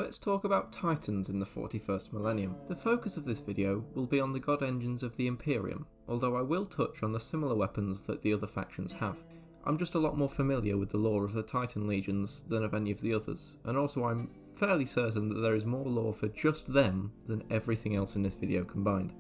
Let's talk about Titans in the 41st millennium. The focus of this video will be on the god engines of the Imperium, although I will touch on the similar weapons that the other factions have. I'm just a lot more familiar with the lore of the Titan legions than of any of the others, and also I'm fairly certain that there is more lore for just them than everything else in this video combined.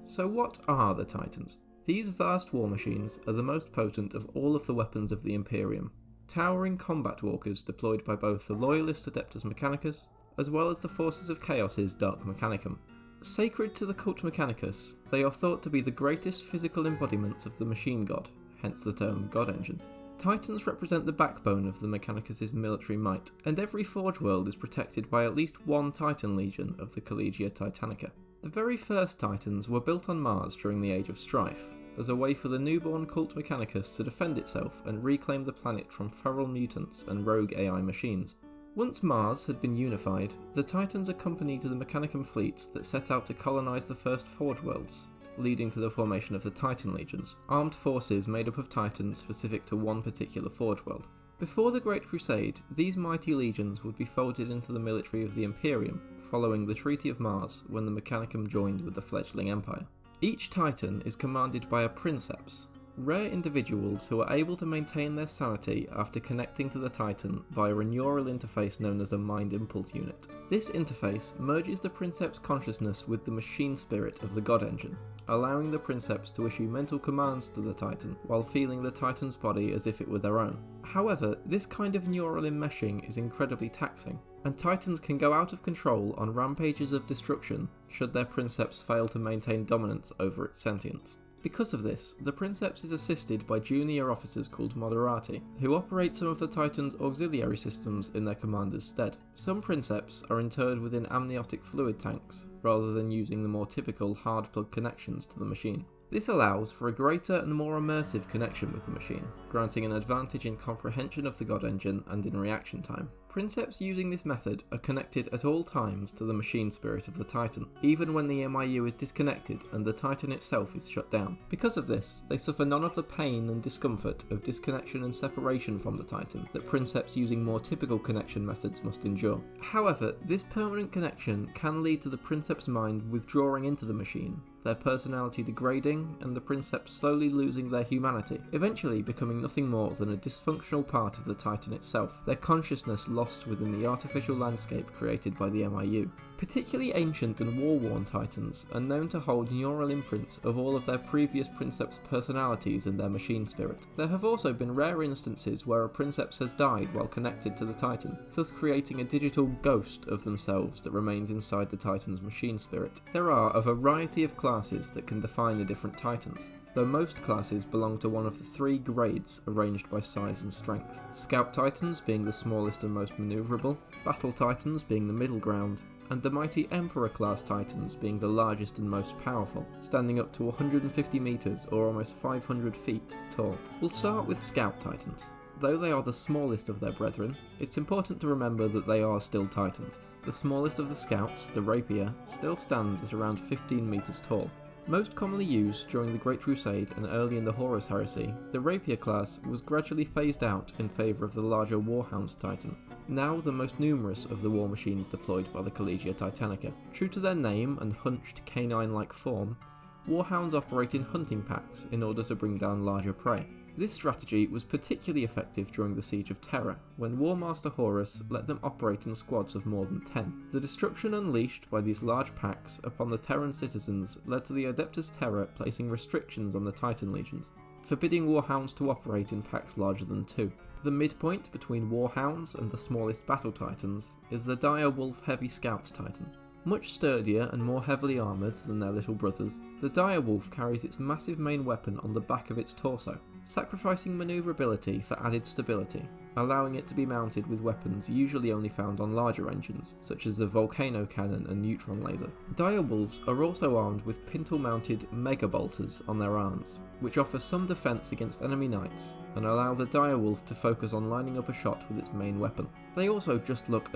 So what are the Titans? These vast war machines are the most potent of all of the weapons of the Imperium, towering combat walkers deployed by both the loyalist Adeptus Mechanicus as well as the forces of Chaos's Dark Mechanicum. Sacred to the cult Mechanicus, they are thought to be the greatest physical embodiments of the machine god, hence the term god engine. Titans represent the backbone of the Mechanicus' military might, and every Forge world is protected by at least one Titan legion of the Collegia Titanica. The very first Titans were built on Mars during the Age of Strife, as a way for the newborn cult Mechanicus to defend itself and reclaim the planet from feral mutants and rogue AI machines. Once Mars had been unified, the Titans accompanied the Mechanicum fleets that set out to colonise the first Forge worlds, leading to the formation of the Titan Legions, armed forces made up of Titans specific to one particular Forge world. Before the Great Crusade, these mighty legions would be folded into the military of the Imperium, following the Treaty of Mars when the Mechanicum joined with the fledgling Empire. Each Titan is commanded by a Princcepts, rare individuals who are able to maintain their sanity after connecting to the Titan via a neural interface known as a Mind Impulse Unit. This interface merges the Princcepts' consciousness with the machine spirit of the God Engine, allowing the Princcepts to issue mental commands to the Titan while feeling the Titan's body as if it were their own. However, this kind of neural enmeshing is incredibly taxing, and Titans can go out of control on rampages of destruction should their Princcepts fail to maintain dominance over its sentience. Because of this, the Princcepts is assisted by junior officers called Moderati, who operate some of the Titan's auxiliary systems in their commander's stead. Some Princcepts are interred within amniotic fluid tanks, rather than using the more typical hard plug connections to the machine. This allows for a greater and more immersive connection with the machine, granting an advantage in comprehension of the God Engine and in reaction time. Princcepts using this method are connected at all times to the machine spirit of the Titan, even when the MIU is disconnected and the Titan itself is shut down. Because of this, they suffer none of the pain and discomfort of disconnection and separation from the Titan that Princcepts using more typical connection methods must endure. However, this permanent connection can lead to the Princcepts' mind withdrawing into the machine, their personality degrading, and the Princcepts slowly losing their humanity, eventually becoming nothing more than a dysfunctional part of the Titan itself, their consciousness lost within the artificial landscape created by the MIU. Particularly ancient and war-worn Titans are known to hold neural imprints of all of their previous Princcepts' personalities and their machine spirit. There have also been rare instances where a Princeps has died while connected to the Titan, thus creating a digital ghost of themselves that remains inside the Titan's machine spirit. There are a variety of classes that can define the different Titans, though most classes belong to one of the three grades arranged by size and strength. Scout Titans being the smallest and most maneuverable, Battle Titans being the middle ground, and the mighty Emperor class Titans being the largest and most powerful, standing up to 150 meters or almost 500 feet tall. We'll start with Scout Titans. Though they are the smallest of their brethren, it's important to remember that they are still Titans. The smallest of the Scouts, the Rapier, still stands at around 15 meters tall. Most commonly used during the Great Crusade and early in the Horus Heresy, the Rapier class was gradually phased out in favour of the larger Warhound Titan, now the most numerous of the war machines deployed by the Collegia Titanica. True to their name and hunched canine-like form, Warhounds operate in hunting packs in order to bring down larger prey. This strategy was particularly effective during the Siege of Terra, when War Master Horus let them operate in squads of more than 10. The destruction unleashed by these large packs upon the Terran citizens led to the Adeptus Terra placing restrictions on the Titan legions, forbidding Warhounds to operate in packs larger than 2. The midpoint between Warhounds and the smallest Battle Titans is the Direwolf Heavy Scout Titan. Much sturdier and more heavily armoured than their little brothers, the Direwolf carries its massive main weapon on the back of its torso, sacrificing manoeuvrability for added stability, allowing it to be mounted with weapons usually only found on larger engines, such as the Volcano Cannon and Neutron Laser. Direwolves are also armed with pintle-mounted Mega Bolters on their arms, which offer some defence against enemy knights and allow the Direwolf to focus on lining up a shot with its main weapon. They also just look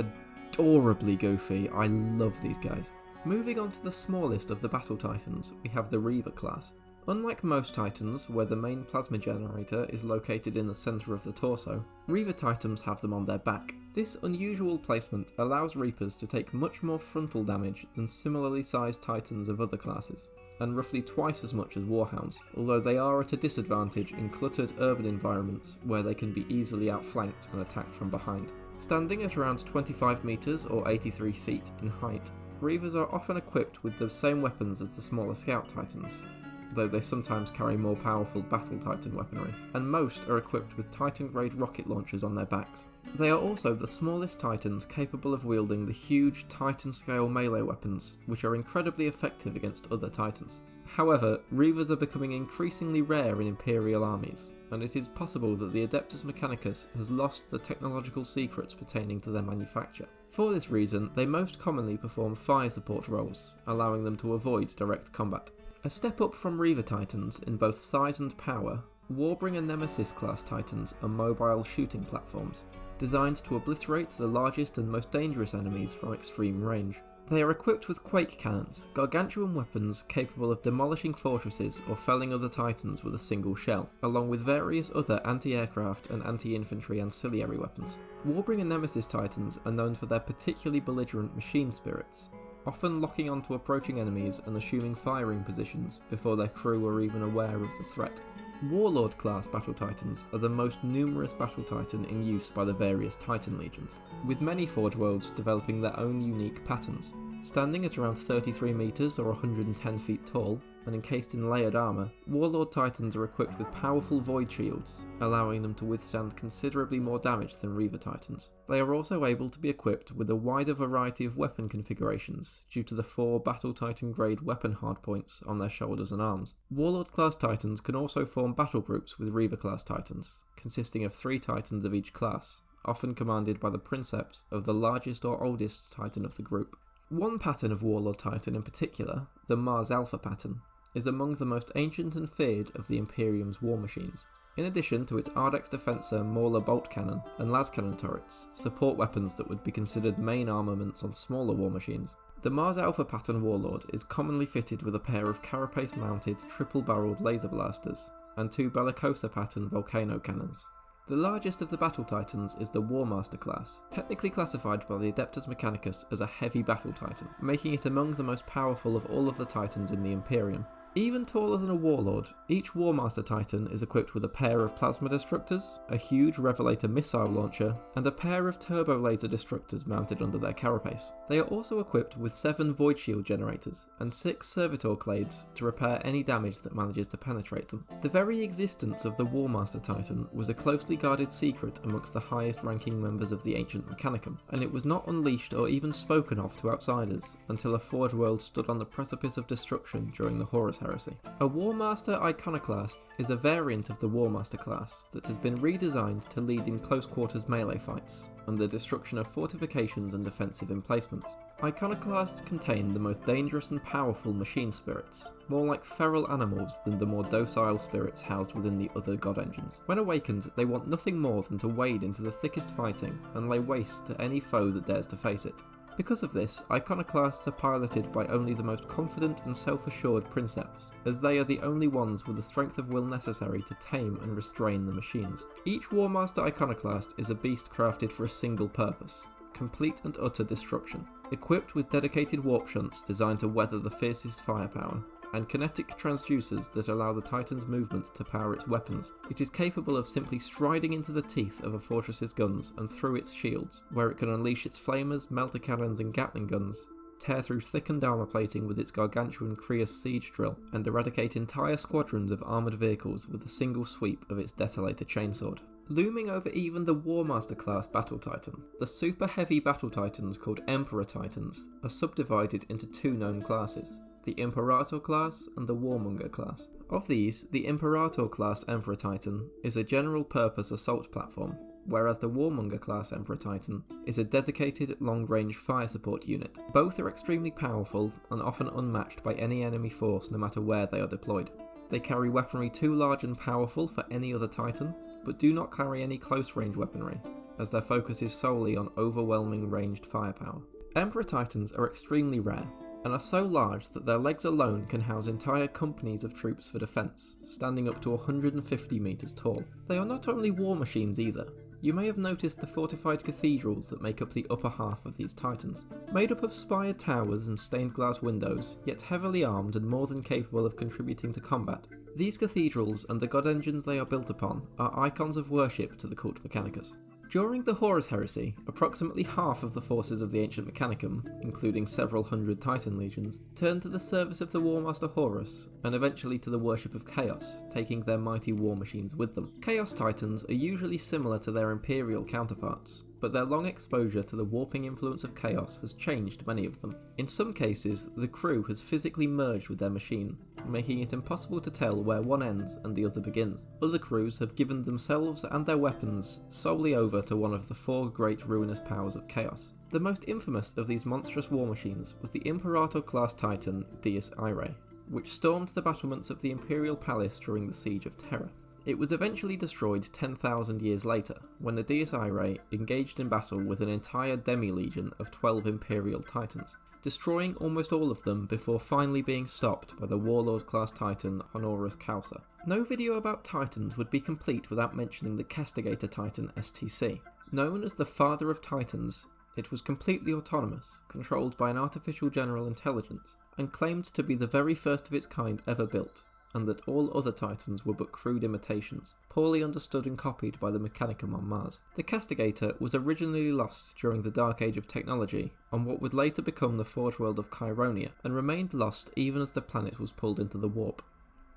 adorably goofy. I love these guys. Moving on to the smallest of the Battle Titans, we have the Rever class. Unlike most Titans, where the main plasma generator is located in the centre of the torso, Rever Titans have them on their back. This unusual placement allows Reapers to take much more frontal damage than similarly sized Titans of other classes, and roughly twice as much as Warhounds, although they are at a disadvantage in cluttered urban environments where they can be easily outflanked and attacked from behind. Standing at around 25 metres or 83 feet in height, Reavers are often equipped with the same weapons as the smaller Scout Titans, though they sometimes carry more powerful Battle Titan weaponry, and most are equipped with Titan-grade rocket launchers on their backs. They are also the smallest Titans capable of wielding the huge Titan-scale melee weapons, which are incredibly effective against other Titans. However, Reavers are becoming increasingly rare in Imperial armies, and it is possible that the Adeptus Mechanicus has lost the technological secrets pertaining to their manufacture. For this reason, they most commonly perform fire support roles, allowing them to avoid direct combat. A step up from Reaver Titans in both size and power, Warbringer Nemesis class Titans are mobile shooting platforms, designed to obliterate the largest and most dangerous enemies from extreme range. They are equipped with quake cannons, gargantuan weapons capable of demolishing fortresses or felling other Titans with a single shell, along with various other anti-aircraft and anti-infantry ancillary weapons. Warbringer Nemesis Titans are known for their particularly belligerent machine spirits, often locking onto approaching enemies and assuming firing positions before their crew are even aware of the threat. Warlord class Battle Titans are the most numerous Battle Titan in use by the various Titan legions, with many Forge Worlds developing their own unique patterns. Standing at around 33 metres or 110 feet tall, and encased in layered armour, Warlord Titans are equipped with powerful void shields, allowing them to withstand considerably more damage than Reaver Titans. They are also able to be equipped with a wider variety of weapon configurations due to the 4 Battle Titan grade weapon hardpoints on their shoulders and arms. Warlord class Titans can also form battle groups with Reaver class Titans, consisting of 3 Titans of each class, often commanded by the Princcepts of the largest or oldest Titan of the group. One pattern of Warlord Titan in particular, the Mars Alpha pattern, is among the most ancient and feared of the Imperium's war machines. In addition to its Ardex Defensor Mauler bolt cannon and las cannon turrets, support weapons that would be considered main armaments on smaller war machines, the Mars Alpha pattern Warlord is commonly fitted with a pair of carapace-mounted triple-barreled laser blasters and 2 Bellicosa pattern volcano cannons. The largest of the Battle Titans is the Warmaster class, technically classified by the Adeptus Mechanicus as a heavy Battle Titan, making it among the most powerful of all of the Titans in the Imperium. Even taller than a Warlord, each Warmaster Titan is equipped with a pair of Plasma Destructors, a huge Revelator missile launcher, and a pair of Turbo Laser Destructors mounted under their carapace. They are also equipped with 7 Void Shield generators, and 6 Servitor Clades to repair any damage that manages to penetrate them. The very existence of the Warmaster Titan was a closely guarded secret amongst the highest ranking members of the ancient Mechanicum, and it was not unleashed or even spoken of to outsiders until a Forge World stood on the precipice of destruction during the Horus Heresy. A Warmaster Iconoclast is a variant of the Warmaster class that has been redesigned to lead in close quarters melee fights and the destruction of fortifications and defensive emplacements. Iconoclasts contain the most dangerous and powerful machine spirits, more like feral animals than the more docile spirits housed within the other god engines. When awakened, they want nothing more than to wade into the thickest fighting and lay waste to any foe that dares to face it. Because of this, Iconoclasts are piloted by only the most confident and self-assured Princcepts, as they are the only ones with the strength of will necessary to tame and restrain the machines. Each Warmaster Iconoclast is a beast crafted for a single purpose: complete and utter destruction. Equipped with dedicated warp shunts designed to weather the fiercest firepower, and kinetic transducers that allow the Titan's movement to power its weapons, it is capable of simply striding into the teeth of a fortress's guns and through its shields, where it can unleash its flamers, melter cannons and Gatling guns, tear through thickened armour plating with its gargantuan Krius siege drill, and eradicate entire squadrons of armoured vehicles with a single sweep of its Desolator chainsword. Looming over even the Warmaster class Battle Titan, the super heavy Battle Titans called Emperor Titans are subdivided into 2 known classes: the Imperator class and the Warmonger class. Of these, the Imperator class Emperor Titan is a general purpose assault platform, whereas the Warmonger class Emperor Titan is a dedicated long-range fire support unit. Both are extremely powerful and often unmatched by any enemy force no matter where they are deployed. They carry weaponry too large and powerful for any other Titan, but do not carry any close-range weaponry, as their focus is solely on overwhelming ranged firepower. Emperor Titans are extremely rare, and are so large that their legs alone can house entire companies of troops for defence, standing up to 150 metres tall. They are not only war machines either. You may have noticed the fortified cathedrals that make up the upper half of these Titans. Made up of spired towers and stained glass windows, yet heavily armed and more than capable of contributing to combat, these cathedrals and the god engines they are built upon are icons of worship to the cult Mechanicus. During the Horus Heresy, approximately half of the forces of the ancient Mechanicum, including several hundred Titan legions, turned to the service of the Warmaster Horus, and eventually to the worship of Chaos, taking their mighty war machines with them. Chaos Titans are usually similar to their Imperial counterparts, but their long exposure to the warping influence of Chaos has changed many of them. In some cases, the crew has physically merged with their machine, making it impossible to tell where one ends and the other begins. Other crews have given themselves and their weapons solely over to one of the four great ruinous powers of Chaos. The most infamous of these monstrous war machines was the Imperator-class Titan Dies Irae, which stormed the battlements of the Imperial Palace during the Siege of Terra. It was eventually destroyed 10,000 years later, when the Dies Irae engaged in battle with an entire demi-legion of 12 Imperial Titans, destroying almost all of them before finally being stopped by the Warlord-class Titan Honoris Causa. No video about Titans would be complete without mentioning the Castigator Titan STC. Known as the Father of Titans, it was completely autonomous, controlled by an artificial general intelligence, and claimed to be the very first of its kind ever built, and that all other Titans were but crude imitations, poorly understood and copied by the Mechanicum on Mars. The Castigator was originally lost during the Dark Age of technology on what would later become the Forge World of Chironia, and remained lost even as the planet was pulled into the warp.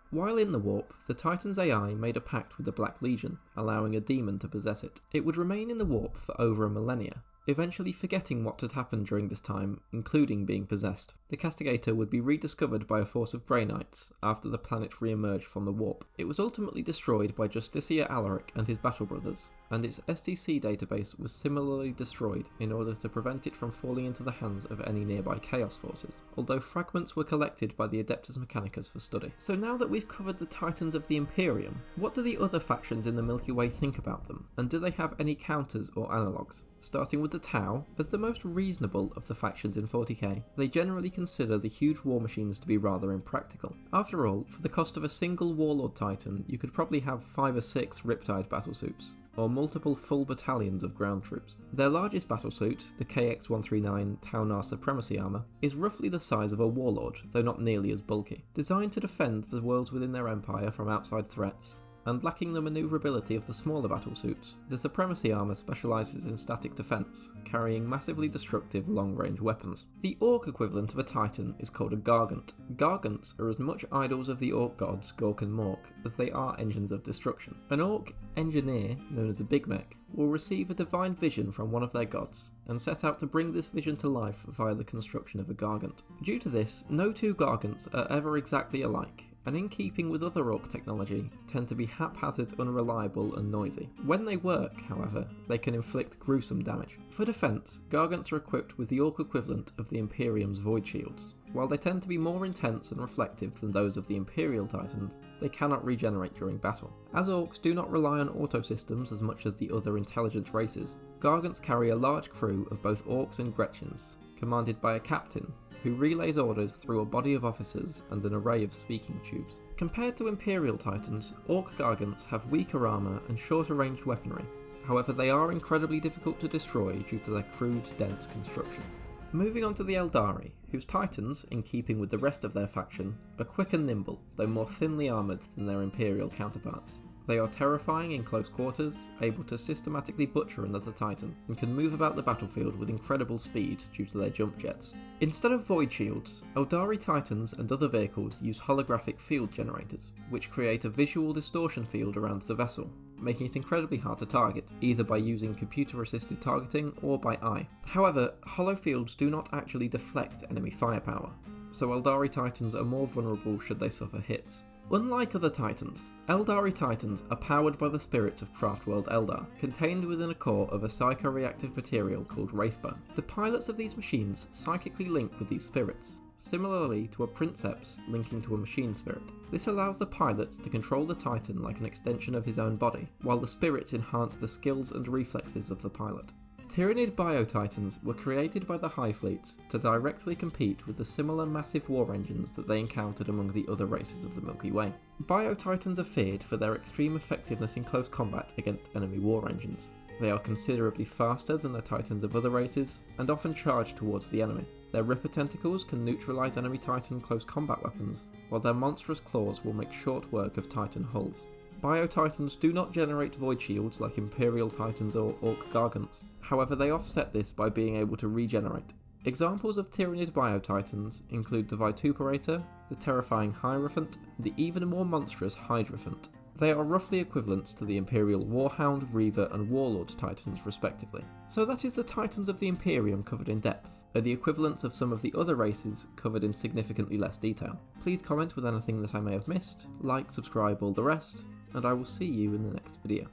While in the warp, the Titan's AI made a pact with the Black Legion, allowing a demon to possess it. It would remain in the warp for over a millennia, eventually forgetting what had happened during this time, including being possessed. The Castigator would be rediscovered by a force of Grey Knights after the planet re-emerged from the warp. It was ultimately destroyed by Justicia Alaric and his battle brothers, and its STC database was similarly destroyed in order to prevent it from falling into the hands of any nearby Chaos forces, although fragments were collected by the Adeptus Mechanicus for study. So now that we've covered the Titans of the Imperium, what do the other factions in the Milky Way think about them, and do they have any counters or analogues? Starting with the Tau, as the most reasonable of the factions in 40k, they generally consider the huge war machines to be rather impractical. After all, for the cost of a single Warlord Titan, you could probably have 5 or 6 Riptide battlesuits, or multiple full battalions of ground troops. Their largest battlesuit, the KX-139 Taunar Supremacy Armour, is roughly the size of a Warlord, though not nearly as bulky. Designed to defend the worlds within their empire from outside threats, and lacking the manoeuvrability of the smaller battlesuits, the Supremacy Armour specialises in static defence, carrying massively destructive long-range weapons. The Orc equivalent of a Titan is called a Gargant. Gargants are as much idols of the Orc gods Gork and Mork as they are engines of destruction. An Orc engineer, known as a Big Mech, will receive a divine vision from one of their gods, and set out to bring this vision to life via the construction of a Gargant. Due to this, no two Gargants are ever exactly alike, and in keeping with other Orc technology, tend to be haphazard, unreliable and noisy. When they work, however, they can inflict gruesome damage. For defence, Gargants are equipped with the Orc equivalent of the Imperium's Void Shields. While they tend to be more intense and reflective than those of the Imperial Titans, they cannot regenerate during battle. As Orcs do not rely on auto-systems as much as the other intelligent races, Gargants carry a large crew of both Orcs and Gretchens, commanded by a captain, who relays orders through a body of officers and an array of speaking tubes. Compared to Imperial Titans, Orc Gargants have weaker armour and shorter ranged weaponry. However, they are incredibly difficult to destroy due to their crude, dense construction. Moving on to the Eldari, whose Titans, in keeping with the rest of their faction, are quick and nimble, though more thinly armoured than their Imperial counterparts. They are terrifying in close quarters, able to systematically butcher another Titan, and can move about the battlefield with incredible speed due to their jump jets. Instead of void shields, Eldari Titans and other vehicles use holographic field generators, which create a visual distortion field around the vessel, making it incredibly hard to target, either by using computer-assisted targeting or by eye. However, hollow fields do not actually deflect enemy firepower, so Eldari Titans are more vulnerable should they suffer hits. Unlike other Titans, Eldari Titans are powered by the spirits of Craftworld Eldar, contained within a core of a psychoreactive material called Wraithbone. The pilots of these machines psychically link with these spirits, similarly to a Princcepts linking to a machine spirit. This allows the pilot to control the Titan like an extension of his own body, while the spirits enhance the skills and reflexes of the pilot. Tyranid Bio-Titans were created by the High Fleets to directly compete with the similar massive war engines that they encountered among the other races of the Milky Way. Bio-Titans are feared for their extreme effectiveness in close combat against enemy war engines, They are considerably faster than the Titans of other races, and often charge towards the enemy. Their Ripper tentacles can neutralise enemy Titan close combat weapons, while their monstrous claws will make short work of Titan hulls. Bio-Titans do not generate void shields like Imperial Titans or Orc Gargants, however they offset this by being able to regenerate. Examples of Tyrannid Bio-Titans include the Vituperator, the terrifying Hierophant, and the even more monstrous Hydrophant. They are roughly equivalent to the Imperial Warhound, Rever and Warlord Titans respectively. So that is the Titans of the Imperium covered in depth, and the equivalents of some of the other races covered in significantly less detail. Please comment with anything that I may have missed, like, subscribe, all the rest, and I will see you in the next video.